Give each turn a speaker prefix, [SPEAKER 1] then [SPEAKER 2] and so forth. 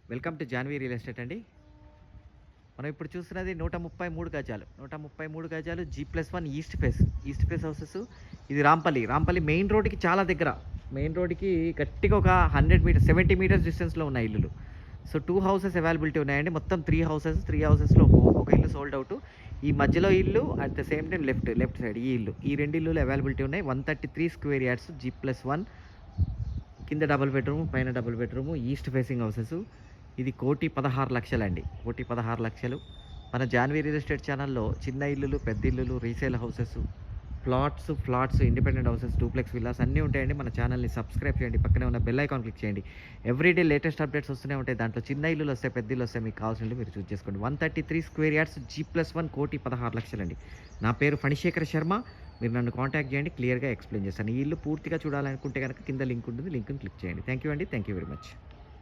[SPEAKER 1] Welcome to Janhvi real estate అండి. మనం ఇప్పుడు చూస్తున్నది 133 గజాలు 133 గజాలు G+1 ఈస్ట్ ఫేస్ హౌసెస్. ఇది రాంపల్లి మెయిన్ రోడ్డుకి చాలా దగ్గర. మెయిన్ రోడ్డుకి గట్టిగా ఒక 100 మీటర్స్ 70 మీటర్స్ డిస్టెన్స్లో ఉన్నాయి ఇల్లులు. సో 2 హౌసెస్ అవైలబిలిటీ ఉన్నాయండి. మొత్తం 3 హౌసెస్లో ఒక ఇల్లు సోల్డ్ అవుట్. ఈ మధ్యలో ఇల్లు at the same time left side ఈ ఇల్లు, ఈ 2 ఇల్లులు అవైలబిలిటీ ఉన్నాయి. 133 స్క్వేర్ యార్డ్స్ G+1, కింద డబుల్ బెడ్రూమ్, పైన double bedroom, east facing houses. ఇది 1,16,00,000 అండి. 1,16,00,000. మన జాన్వీ రియల్ ఎస్టేట్ ఛానల్లో చిన్న ఇల్లులు, పెద్ద ఇల్లులు, resale houses, flats, independent houses, duplex villas అన్నీ ఉంటాయండి. మన ఛానల్ని సబ్స్క్రైబ్ చేయండి, పక్కనే ఉన్న బెల్ ఐకాన్ క్లిక్ చేయండి. ఎవ్రీడే లేటెస్ట్ అప్డేట్స్ వస్తూనే ఉంటాయి. దాంట్లో చిన్న ఇల్లులు వస్తాయి, పెద్ద ఇల్లు వస్తాయి. మీకు కావాల్సిన మీరు చూస్ చేసుకోండి. 133 స్క్వేర్ యార్డ్స్ G+1, 1,16,00,000 అండి. నా పేరు ఫణిశేఖర్ శర్మ. మీరు నన్ను కాంటాక్ట్ చేయండి, క్లియర్గా ఎక్స్ప్లెయిన్ చేస్తాను. ఈ ఇల్లు పూర్తిగా చూడాలనుకుంటే కనుక కింద లింక్ ఉంటుంది, లింక్ని క్లిక్ చేయండి. థ్యాంక్ యూ అండి. Thank you very much.